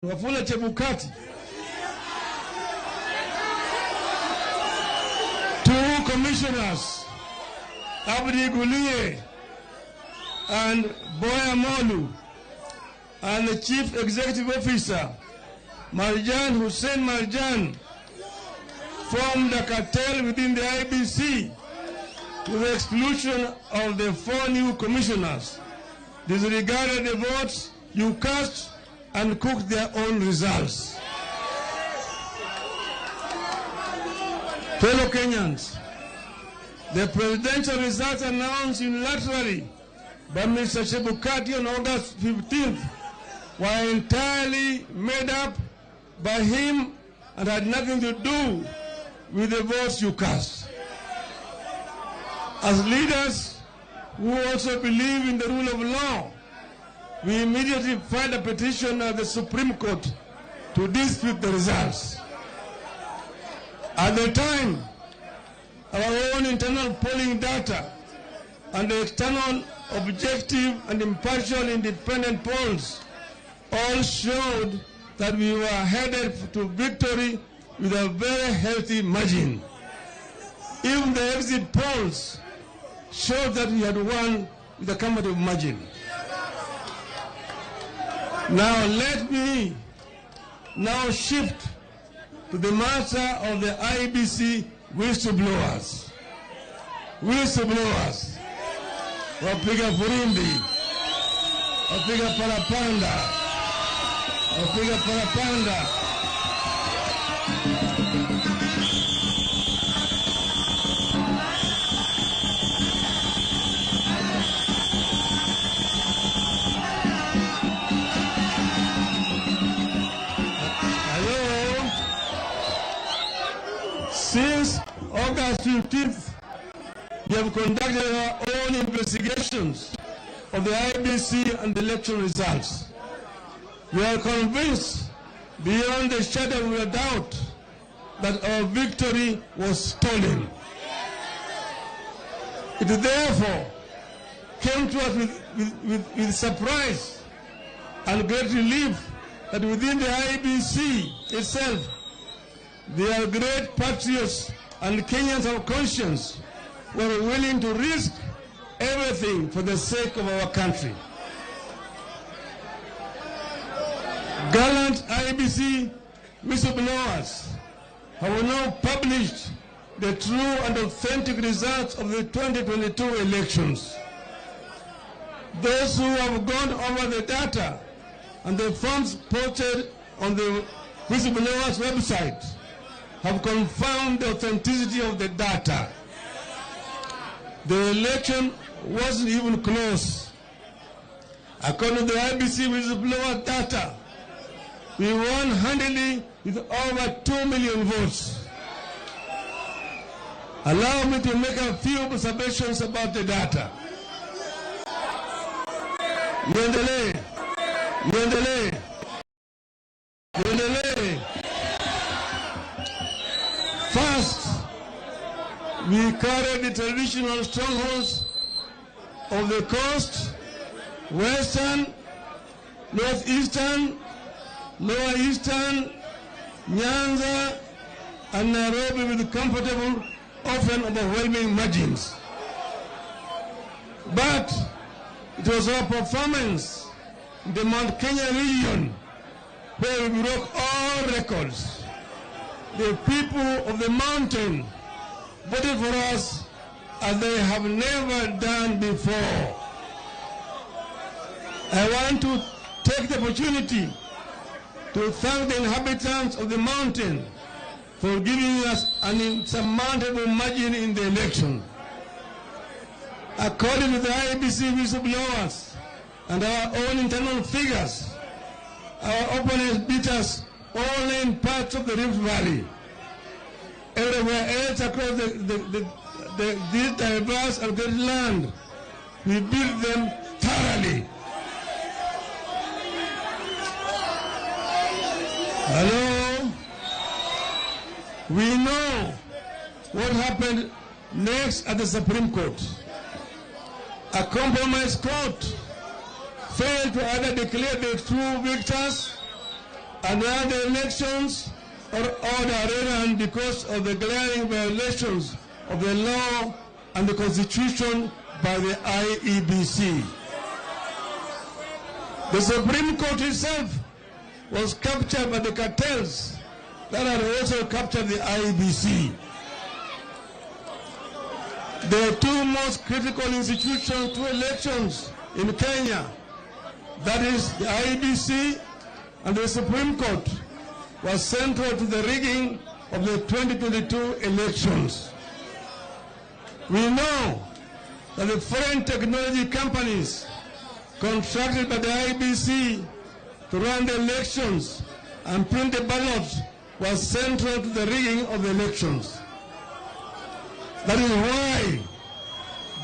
Wafula Chebukati, 2 commissioners, Abdi Gulie and Boya Molu, and the Chief Executive Officer, Marjan Hussein Marjan, formed a cartel within the IBC to the exclusion of the 4 new commissioners, disregarded the votes you cast and cooked their own results. Fellow Kenyans, the presidential results announced unilaterally by Mr. Chebukati on August 15th were entirely made up by him and had nothing to do with the votes you cast. As leaders who also believe in the rule of law, we immediately filed a petition at the Supreme Court to dispute the results. At the time, our own internal polling data and the external objective and impartial independent polls all showed that we were headed to victory with a very healthy margin. Even the exit polls showed that we had won with a comfortable margin. Now let me now shift to the matter of the IBC whistleblowers. Whistleblowers. Wapiga furimbi. Wapiga parapanda. Wapiga parapanda. Since August 15th, we have conducted our own investigations of the IBC and the election results. We are convinced, beyond the shadow of a doubt, that our victory was stolen. It therefore came to us with surprise and great relief that within the IBC itself, they are great patriots and Kenyans of conscience who are willing to risk everything for the sake of our country. Gallant IBC whistleblowers have now published the true and authentic results of the 2022 elections. Those who have gone over the data and the forms posted on the whistleblowers website have confirmed the authenticity of the data. The election wasn't even close. According to the IBC whistleblower data, we won handily with over 2 million votes. Allow me to make a few observations about the data. Niendelee. First, we carried the traditional strongholds of the coast, western, northeastern, lower eastern, Nyanza, and Nairobi with comfortable, often overwhelming margins. But it was our performance in the Mount Kenya region where we broke all records. The people of the mountain voted for us as they have never done before. I want to take the opportunity to thank the inhabitants of the mountain for giving us an insurmountable margin in the election. According to the IBC whistleblowers and our own internal figures, our opponents beat us only in parts of the Rift Valley. Everywhere else across this diverse and great land, we beat them thoroughly. Hello? We know what happened next at the Supreme Court. A compromise court failed to either declare the true victors and other elections or order run because of the glaring violations of the law and the Constitution by the IEBC. The Supreme Court itself was captured by the cartels that had also captured the IEBC. The two most critical institutions to elections in Kenya, that is the IEBC and the Supreme Court, was central to the rigging of the 2022 elections. We know that the foreign technology companies contracted by the IEBC to run the elections and print the ballots was central to the rigging of the elections. That is why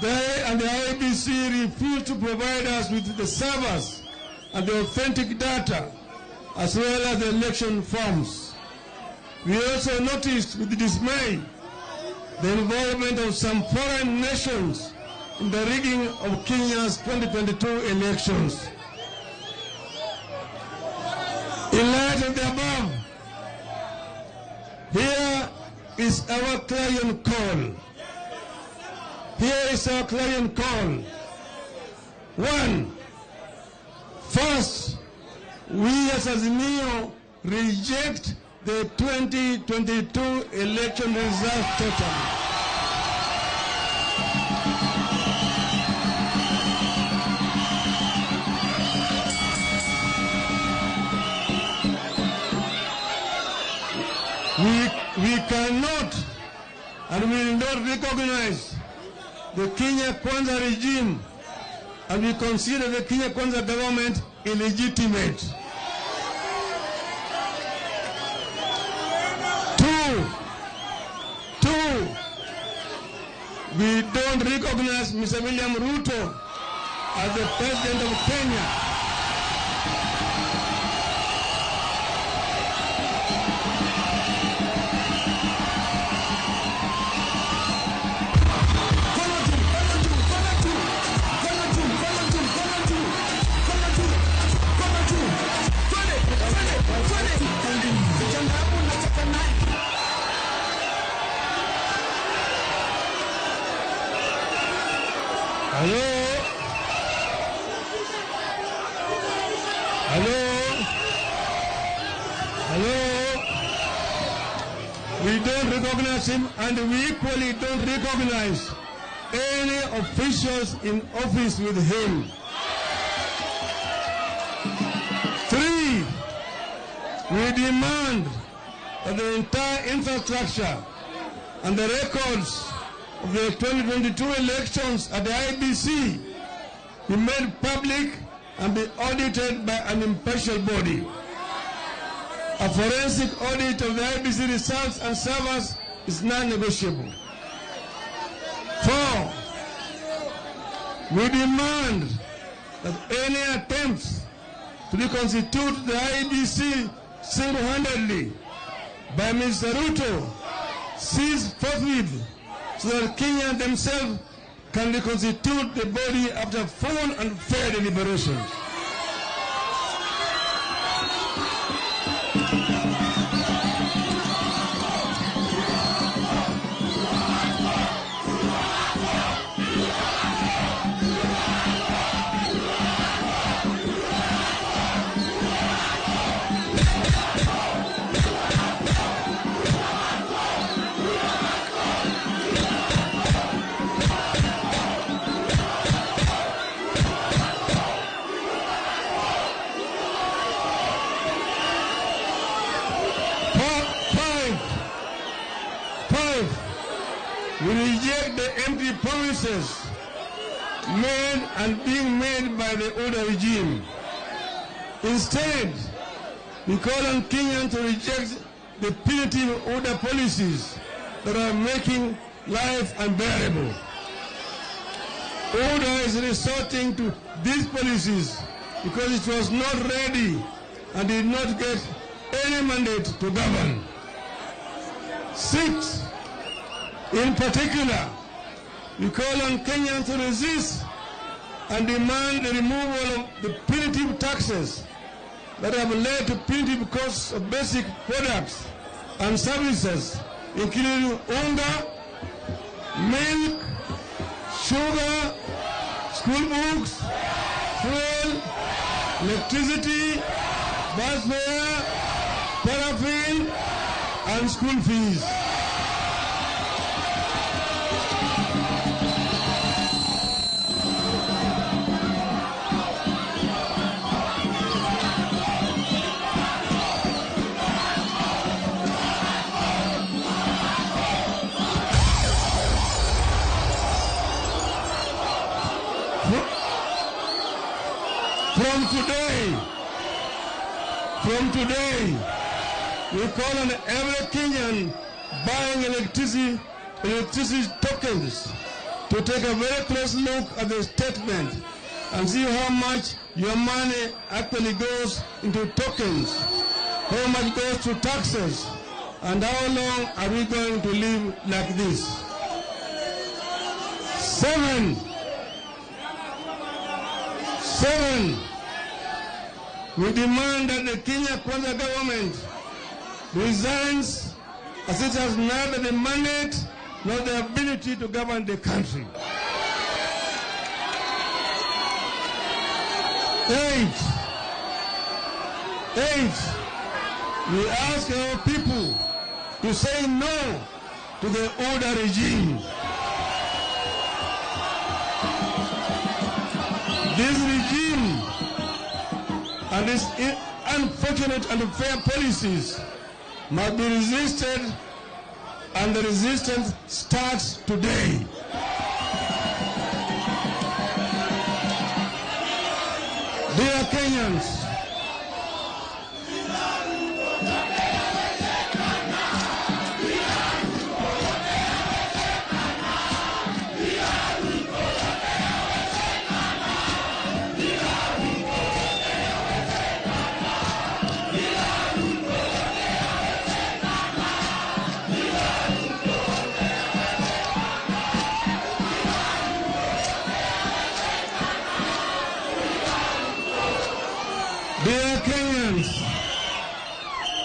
they and the IEBC refused to provide us with the servers and the authentic data, as well as the election forms. We also noticed with dismay the involvement of some foreign nations in the rigging of Kenya's 2022 elections. In light of the above, here is our clarion call. Here is our clarion call. One, first, we as Azimio reject the 2022 election results totally. We cannot and will not recognize the Kenya Kwanza regime, and we consider the Kenya Kwanza government illegitimate. Two, we don't recognize Mr. William Ruto as the president of Kenya. We don't recognize him, and we equally don't recognize any officials in office with him. 3, we demand that the entire infrastructure and the records of the 2022 elections at the IEBC be made public and be audited by an impartial body. A forensic audit of the IEBC results and servers is non-negotiable. 4, we demand that any attempts to reconstitute the IEBC single-handedly by Mr. Ruto cease forthwith, so that Kenyans themselves can reconstitute the body after full and fair deliberations. We reject the empty promises made and being made by the older regime. Instead, we call on Kenyans to reject the punitive order policies that are making life unbearable. Order is resorting to these policies because it was not ready and did not get any mandate to govern. 6, in particular, we call on Kenyans to resist and demand the removal of the punitive taxes that have led to punitive costs of basic products and services, including unga, milk, sugar, school books, fuel, electricity, bus fare, paraffin, and school fees. From today, we call on every Kenyan buying electricity tokens to take a very close look at the statement and see how much your money actually goes into tokens, how much goes to taxes, and how long are we going to live like this. 7. We demand that the Kenya Kwanza government resigns, as it has neither the mandate nor the ability to govern the country. 8. We ask our people to say no to the order regime. This regime and its unfortunate and unfair policies must be resisted, and the resistance starts today. Dear Kenyans,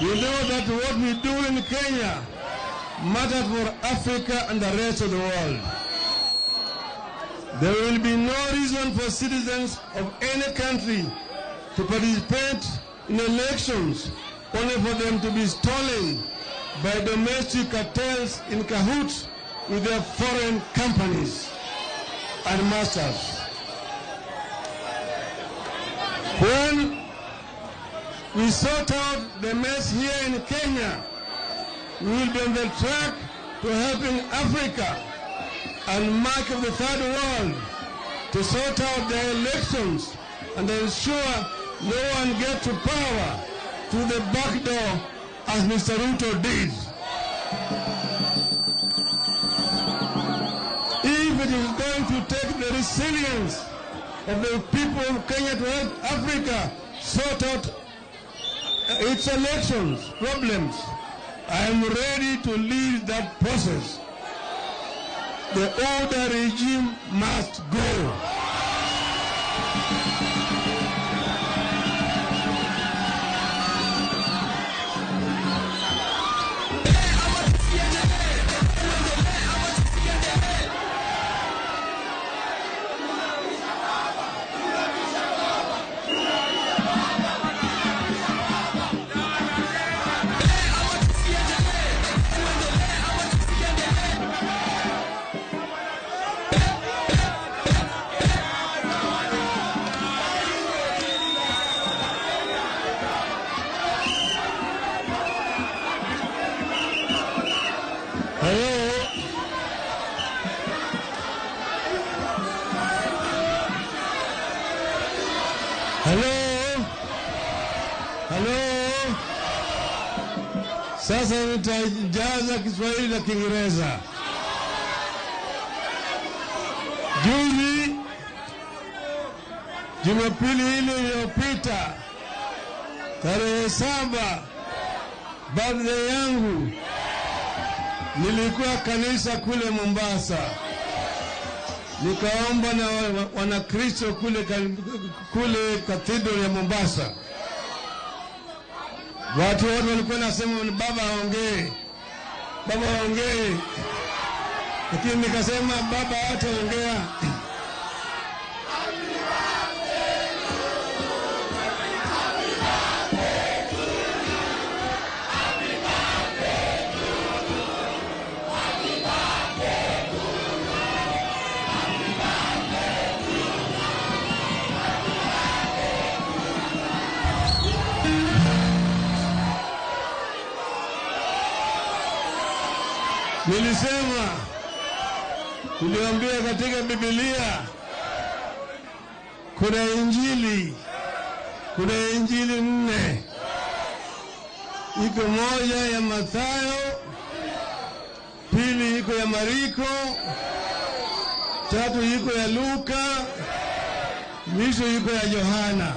you know that what we do in Kenya matters for Africa and the rest of the world. There will be no reason for citizens of any country to participate in elections only for them to be stolen by domestic cartels in cahoots with their foreign companies and masters. When we sort out the mess here in Kenya, we will be on the track to helping Africa and much of the third world to sort out their elections and ensure no one gets to power through the back door as Mr. Ruto did. If it is going to take the resilience of the people of Kenya to help Africa sort out its elections problems, I am ready to lead that process. The order regime must go. Sasa nitajaza Kiswahili na Kiingereza. Juzi, Jumapili ile iliyopita, tarehe 7, birthday yangu, nilikuwa kanisa kule Mombasa. Nikaomba na wanakristo kule cathedral ya Mombasa. Watu wote walikuwa nasema ni baba aongee. Baba aongee. Lakini nikasema baba hataongea. Nilisema, niliambia katika Biblia kuna injili 4. Iko moja ya Mathayo, pili iko ya Mariko, tatu iko ya Luka, mwisho iko ya Yohana.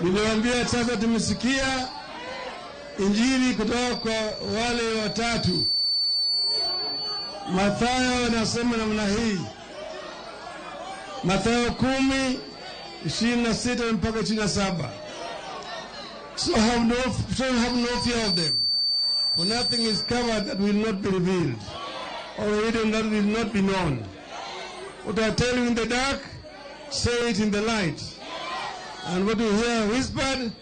Niliambia sasa tumesikia injili kutoka kwa wale watatu. Mathayo anasema namna hii. Mathayo 10:26 mpaka 27. So have no fear of them. For nothing is covered that will not be revealed, or hidden that will not be known. What I tell you in the dark, say it in the light. And what you hear whispered,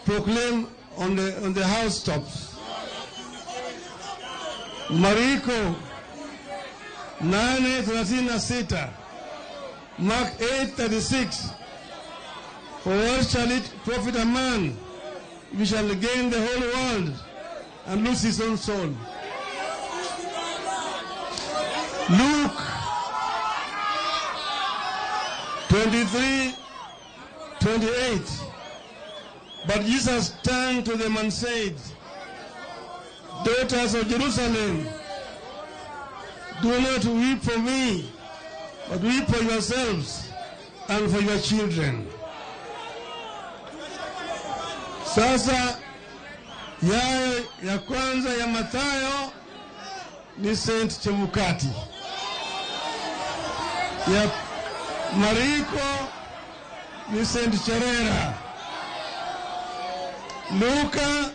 proclaim on the housetops. Mariko 8:36, Mark 8:36. For what shall it profit a man if he shall gain the whole world and lose his own soul? Luke 23:28. But Jesus turned to them and said, Daughters of Jerusalem, do not weep for me, but weep for yourselves and for your children. Sasa ya kwanza ya Mathayo ni Saint Chemukati. Ya Mariko ni Saint Cherera. Luka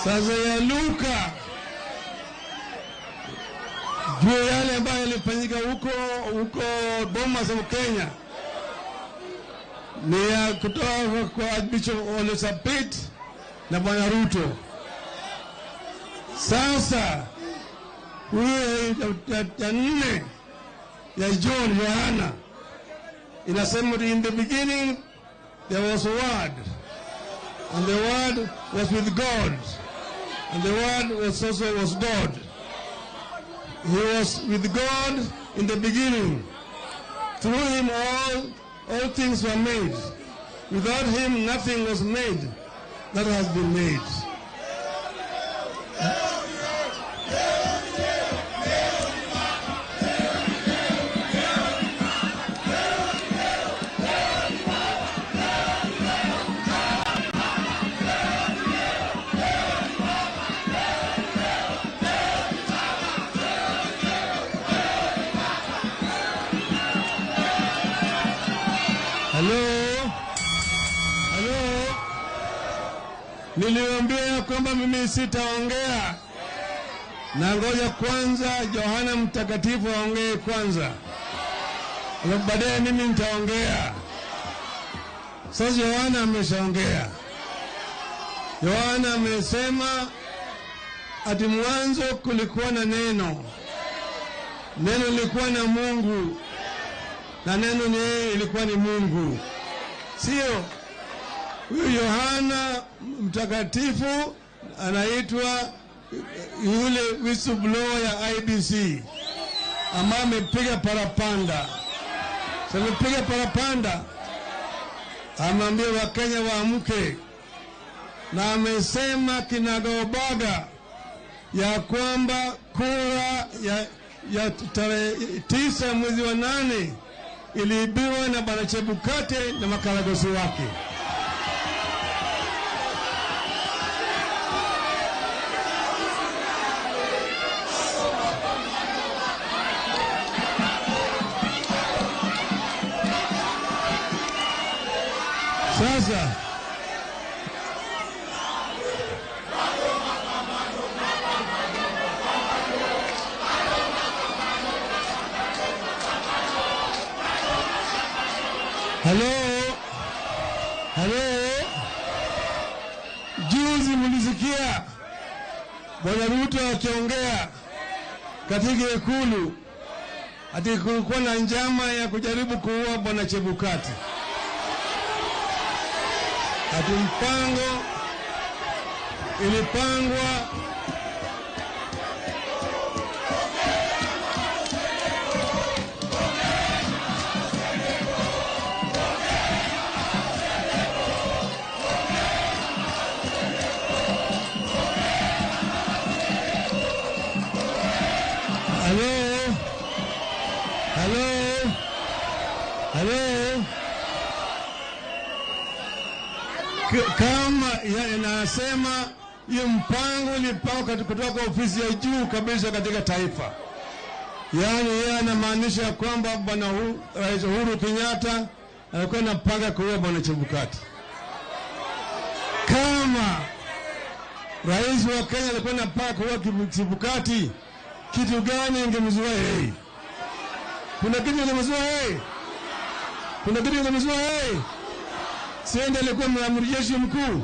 sasa ya Luka juu yale ambayo yalifanyika huko Bomas of Kenya ni ya kutoka kwa Archbishop Elizabeth na Bwana Ruto. Sasa huyo ya 4 ya Yohana inasema in the beginning there was a word, and the word was with God, and the word was God. He was with God in the beginning. Through him all things were made. Without him nothing was made that has been made. Hello. Niliambia kwamba mimi sitaongea. Na ngoja kwanza Yohana Mtakatifu aongee kwanza. Na baadaye mimi nitaongea. Sasa Yohana ameshaongea. Yohana amesema ati mwanzo kulikuwa na neno. Neno lilikuwa na Mungu. Na neno ilikuwa ni Mungu. Sio? Huyu Yohana Mtakatifu anaitwa yule whistleblower ya IBC ambaye amepiga parapanda. Sasa amepiga parapanda. Amwambia Wakenya waamke. na amesema kinagaubaga ya kwamba kura ya tarehe 9 mwezi wa 8 iliibiwa na Bwana Chebukate na makaragosi wake. Sasa Halo, juzi mlisikia Bwana Ruto akiongea katika Ikulu ati kulikuwa na njama ya kujaribu kuua Bwana Chebukati. Ati mpango ilipangwa Halo. Kama inasema hiyo mpango ulipangwa kutoka ofisi ya juu kabisa katika taifa. Yaani yeye anamaanisha kwamba Bwana Rais Uhuru Kenyatta alikuwa anapanga kuua Bwana Chebukati. Kama Rais wa Kenya alikuwa anapanga kuua Chebukati, kitu gani ingemzuia yeye? Kuna kitu kingemzuia yeye? Siende alikuwa amiri jeshi mkuu.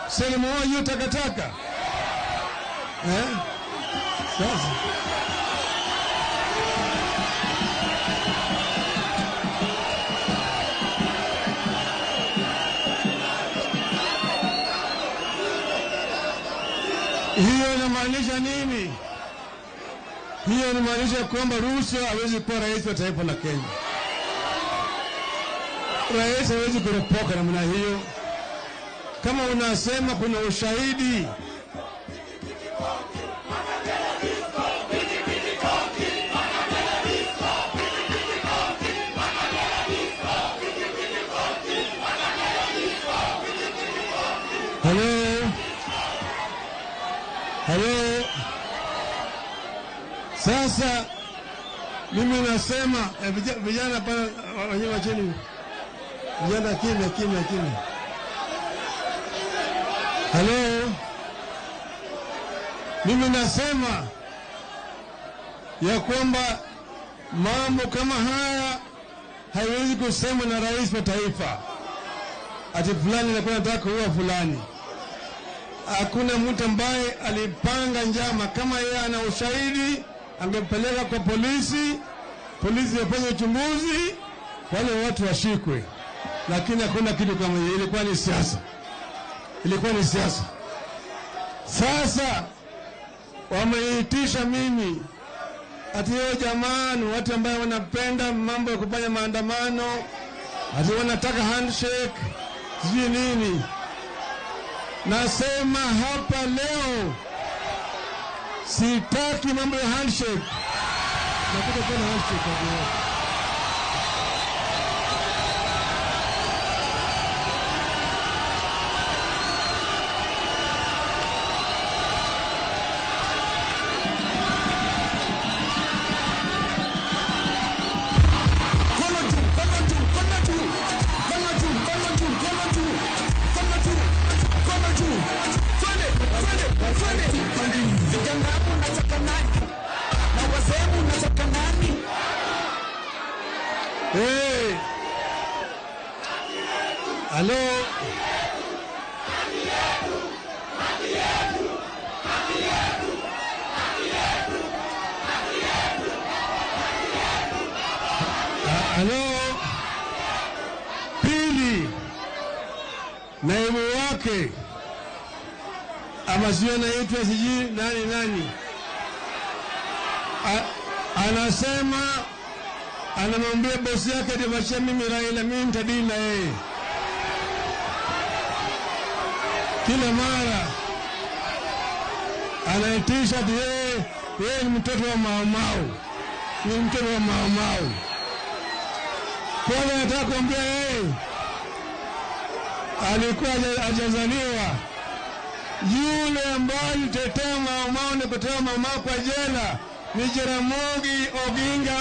Sema hiyo takataka. Sasa hiyo inamaanisha nini? Hiyo inamaanisha kwamba Ruto hawezi kuwa rais wa taifa la Kenya. Rais hawezi kuropoka namna hiyo. Kama unasema kuna ushahidi, Halo. Sasa mimi nasema vijana pana wenyewe chini. Vijana kimya. Halo. Mimi nasema ya kwamba mambo kama haya haiwezi kusemwa na rais wa taifa. Ati fulani anakuwa anataka kuua fulani. Hakuna mtu ambaye alipanga njama. Kama yeye ana ushahidi angepeleka kwa polisi wafanye uchunguzi, wale watu washikwe. Lakini hakuna kitu kama hiyo. Ilikuwa ni siasa. Sasa wameitisha mimi ati yao jamani, watu ambao wanapenda mambo ya kufanya maandamano, ati wanataka handshake, sijui nini. Nasema hapa leo sitaki mambo ya handshake. Nataka kuna handshake hapo. Hey. Halo. Halo. Pili, naibu wake amasiyo naitwa sijui nani anasema, anamwambia bosi yake atimachia mimi Raila, mimi nitadili na yeye. kila mara anaitisha yeye ni mtoto wa Maumau, ni mtoto wa Maumau. Kwa nataka kuambia yeye alikuwa hajazaliwa. Yule ambaye alitetea Maumau na kutoa Maumau kwa jela ni Ramogi Odinga.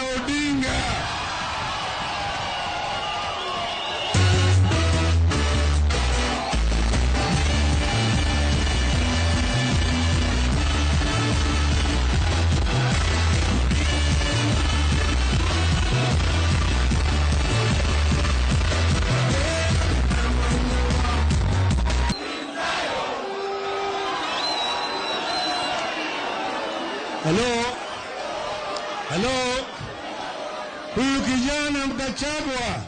Hello, huyu kijana Mkachagwa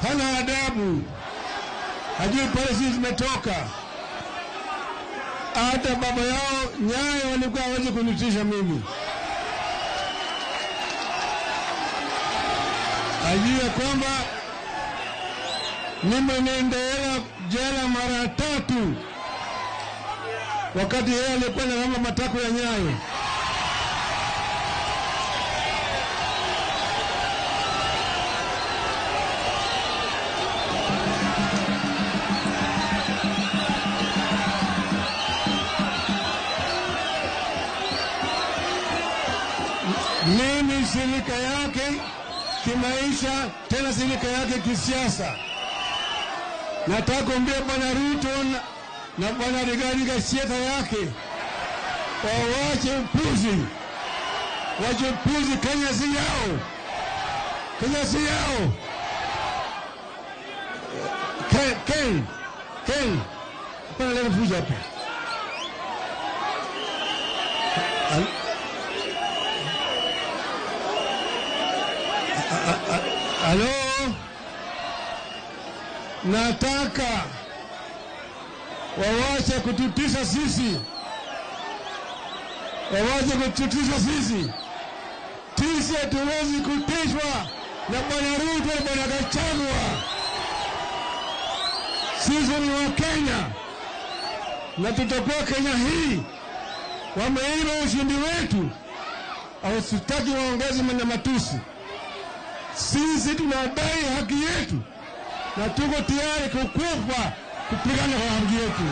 hana adabu, hajui pale sisi zimetoka. Hata baba yao Nyayo walikuwa hawezi kunitisha mimi. Hajui kwamba nimeendea jela mara 3 wakati yeye alikuwa na matako ya Nyayo. Mimi silika yake kimaisha, tena silika yake kisiasa. Nataka kuambia Bwana Ruto na Bwana Rigathi Gachagua yake waache upuzi. Waache upuzi. Kenya si yao. Kenya si yao. Ken. Hapana leo fuja hapa. Halo, nataka wawache kututisha sisi. Wawache kututisha sisi. Sisi hatuwezi kutishwa na Bwana Ruto na Bwana Gachagua. Sisi ni wa Kenya na tutakuwa Kenya hii. Wameiba ushindi wetu, au sitaki waongeze na matusi. Sisi tunadai haki yetu na tuko tayari kukufa kupigana kwa haki yetu.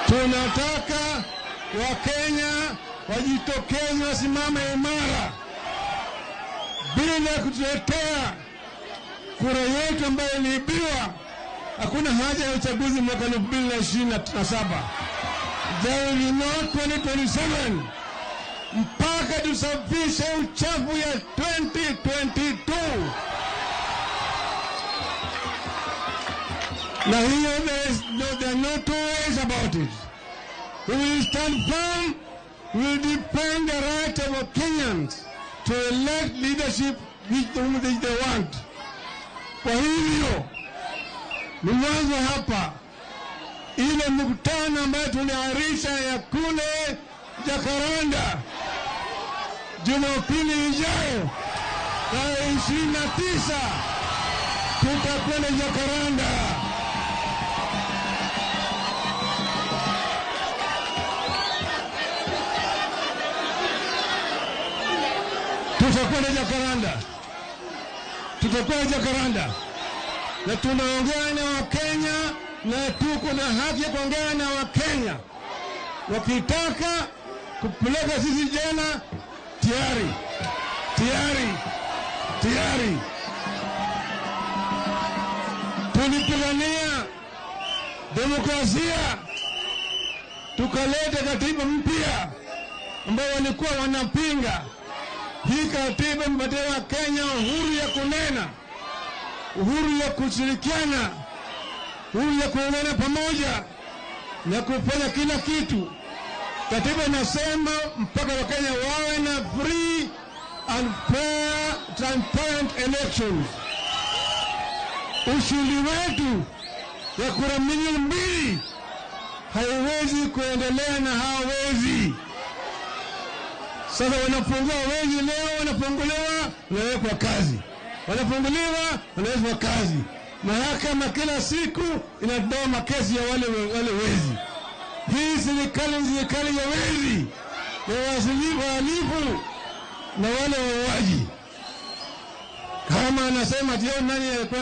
Tunataka Wakenya wajitokeze, wasimame imara bila kutuletea kura yetu ambayo iliibiwa. Hakuna haja ya uchaguzi mwaka 2027. There will be no 2027 mpaka tusafishe uchafu ya 2022. Na hiyo there are no two ways about it. We will stand firm. We will defend the right of Kenyans to elect leadership which they want. Kwa hivyo ni mwanzo hapa ile mkutano ambayo tuliahirisha ya kule Jakaranda Jumapili ijayo tarehe 29 tutakwenda Jakaranda. Tutakwenda Jakaranda na tunaongea na Wakenya na tuko na haki ya kuongea na Wakenya. Wakitaka kupeleka sisi jela, tayari. Tulipigania demokrasia, tukaleta katiba mpya ambayo walikuwa wanapinga. Hii katiba imepatia Kenya uhuru ya kunena, uhuru ya kushirikiana, uhuru ya kuungana pamoja na kufanya kila kitu. Katiba inasema mpaka Wakenya wawe na free and fair transparent elections. Ushindi wetu ya kura milioni 2 haiwezi kuendelea na hao wezi. Sasa wanapungua wezi leo, wanapunguliwa, wanawekwa kazi. Wanapunguliwa, wanawekwa kazi. Mahakama kila siku inatoa makesi ya wale wezi. Hii serikali ni serikali ya wezi, ya wahalifu na wale wauaji. Kama anasema ati nani alikuwa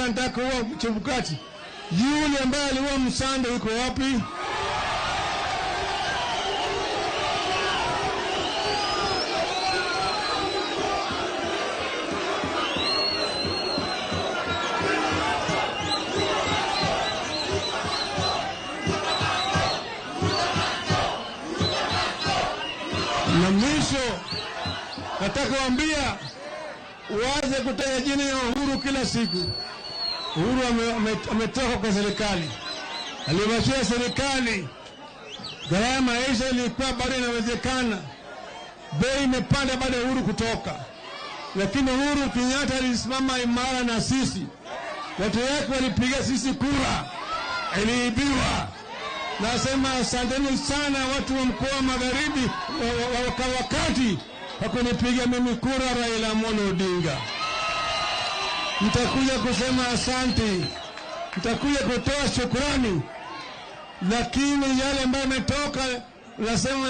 anataka kuua Chebukati, yule ambaye aliua Msando yuko wapi? Na mwisho nataka waambia waanze kutaja jina ya Uhuru kila siku. Uhuru ametoka kwa serikali, aliwachia serikali, gharama ya maisha ilikuwa bado inawezekana, bei imepanda baada ya Uhuru kutoka, lakini Uhuru Kenyatta alisimama imara na sisi. Watu wake walipiga sisi kura, iliibiwa. Nasema asanteni sana watu wa mkoa wa Magharibi wakati hakunipiga mimi kura Raila Odinga. Nitakuja kusema asante, nitakuja kutoa shukrani, lakini yale ambayo yametoka nasema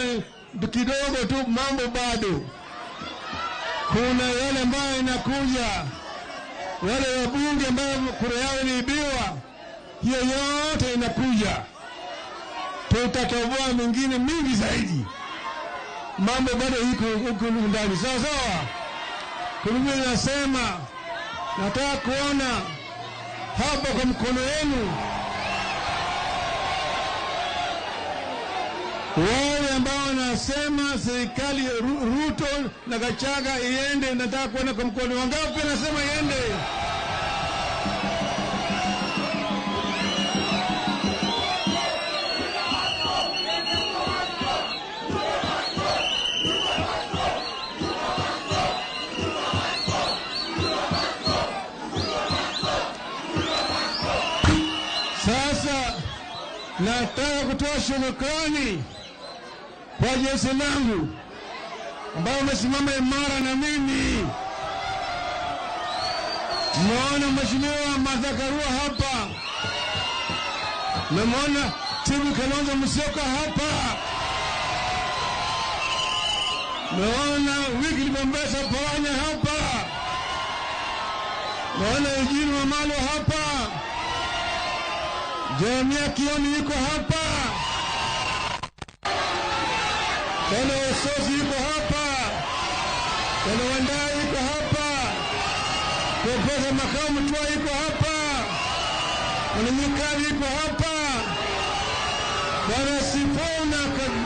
kidogo tu, mambo bado. Kuna yale ambayo inakuja, wale wabunge ambao kura yao iliibiwa, hiyo yote inakuja. Tutatoboa mingine mingi zaidi. Mambo bado huko ndani. Sawa sawa. Kulingana nasema nataka kuona hapa kwa mkono wenu wale ambao wanasema serikali Ruto na Gachagua iende. Nataka kuona kwa mkono wangapi nasema iende. Sasa nataka kutoa shukrani kwa jeshi langu ambao wamesimama imara na mimi. Mmeona Mheshimiwa Martha Karua hapa, mmemwona Tibu Kalonzo Musyoka hapa, mmeona Wycliffe Mombasa Paranya hapa, mmeona Eugene Wamalwa hapa, Jeremia Kioni yuko hapa, Bwana Ososi yuko hapa, Bwana Wandai yuko hapa, Profesa Makao Mtua yuko hapa, Bwana Nyikali yuko hapa, Bwana Sifuna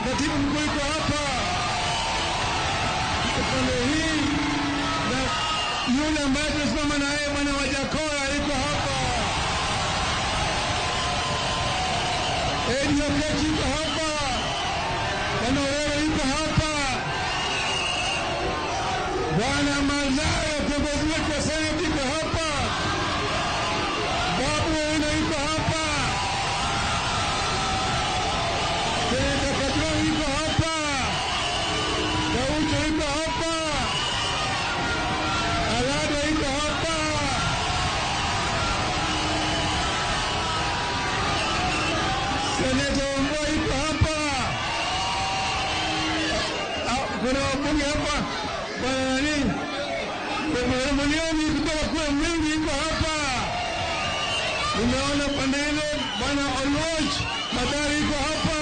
katibu mkuu yuko hapa. Pande hii na yule ambaye tunasimama na yeye Bwana Wajakoya yuko hapa. Edio Kechi yuko hapa, Bwana Wero yuko hapa, Bwana Mazao kiongozi wetu wa Senate yuko hapa, Babu Wino yuko hapa, Seneta Kajwa yuko hapa, Kaucho yuko hapa, Alado yuko hapa, Seneta Wambua yuko hapa, kuna wabunge hapa, Bwana nani, Bwana Mulioni kutoka kule Mwingi yuko hapa. Nimeona pande ile Bwana Oloch Madari yuko hapa,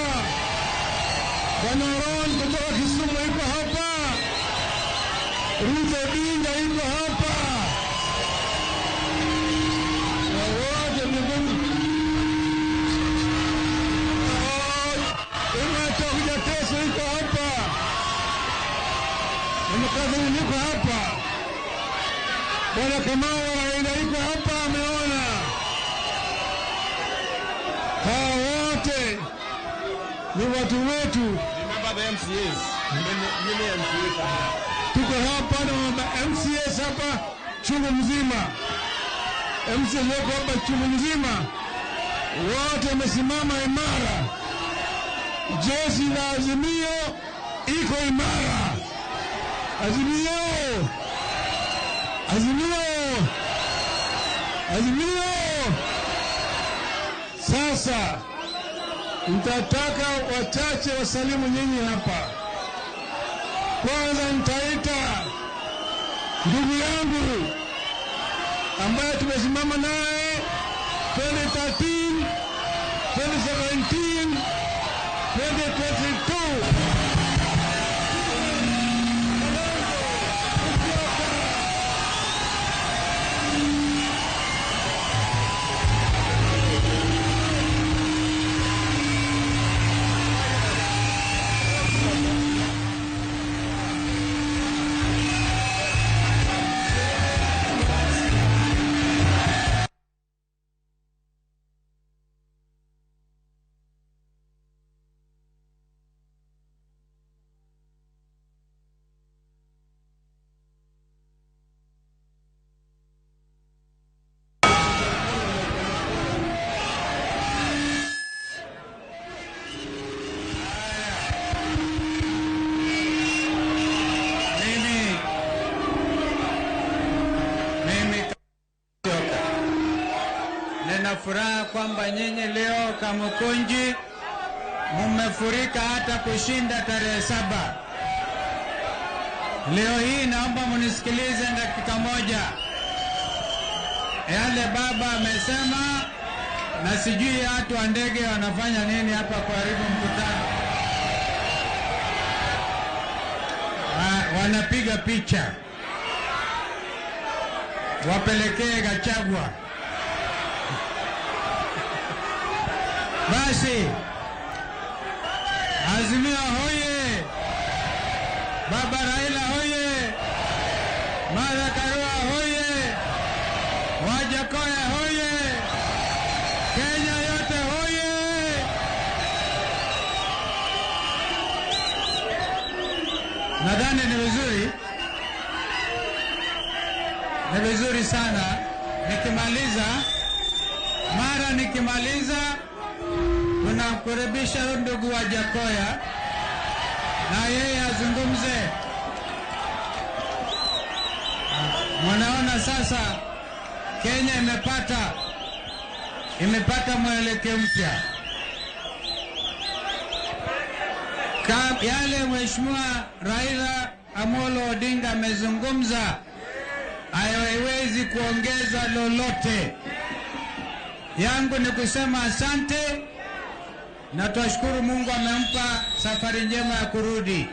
Bwana Ron kutoka Kisumu yuko hapa, Ruto Odinga yuko hapa, na wote mbinguni Inachokuja Teso yuko hapa, Mkadhini yuko hapa, Bwana Kamau Raila yuko hapa. Ameona hawa wote ni watu wetu. Remember the MCAs. Mimi MCA Tuko hapa na MCAs hapa chungu mzima. MCAs wako hapa chungu mzima. wote wamesimama imara. Jeshi la Azimio iko imara. Azimio! Azimio! Azimio! Sasa nitataka wachache wasalimu nyinyi hapa. Kwanza nitaita ndugu yangu ambaye tumesimama naye 2013, 2017, 2022. Furaha kwamba nyinyi leo Kamukunji mmefurika hata kushinda tarehe 7. Leo hii naomba munisikilize dakika moja. Yale baba amesema, na sijui watu wa ndege wanafanya nini hapa karibu mkutano. Wanapiga picha. Wapelekee Gachagua. Basi, Azimio hoye, Baba Raila hoye, Martha Karua hoye, Wajakoya hoye, Kenya yote hoye. Nadhani ni vizuri sana nikimaliza tunakaribisha ndugu wa Jakoya na yeye azungumze. Mnaona sasa Kenya imepata mwelekeo mpya. Yale Mheshimiwa Raila Odinga amezungumza haiwezi kuongeza lolote. Yangu ni kusema asante. Na tuashukuru Mungu amempa safari njema ya kurudi.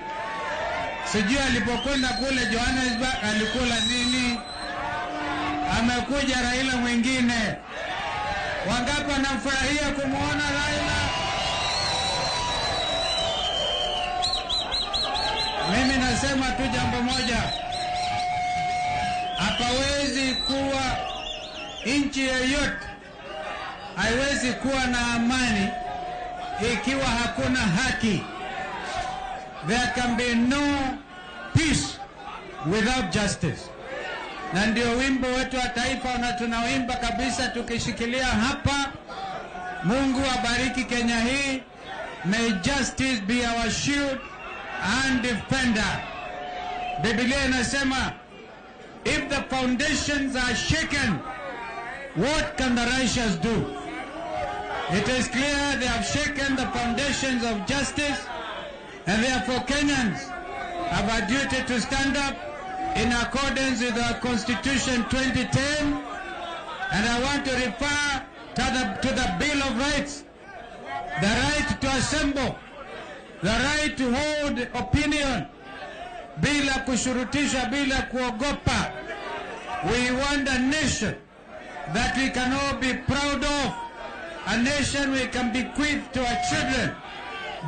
Sijui alipokwenda kule Johannesburg alikula nini. Amekuja Raila mwingine. Wangapi wanafurahia kumuona Raila? Mimi nasema tu jambo moja. Hapawezi kuwa nchi yoyote haiwezi kuwa na amani ikiwa hakuna haki. There can be no peace without justice. Na ndio wimbo wetu wa taifa na tunaoimba kabisa tukishikilia hapa. Mungu abariki Kenya hii. May justice be our shield and defender. Biblia inasema, if the foundations are shaken, what can the righteous do? It is clear they have shaken the foundations of justice, and therefore Kenyans have a duty to stand up in accordance with our Constitution 2010. And I want to refer to the Bill of Rights, the right to assemble, the right to hold opinion, bila kushurutisha, bila kuogopa. We want a nation that we can all be proud of. A nation we can bequeath to our children.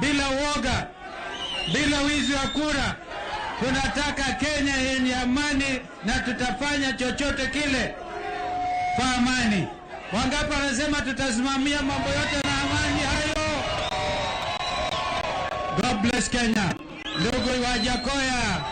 Bila woga, bila wizi wa kura. Tunataka Kenya yenye amani na tutafanya chochote kile kwa amani. Wangapi wanasema tutasimamia mambo yote na amani hayo? God bless Kenya. Ndugu wa Jakoya.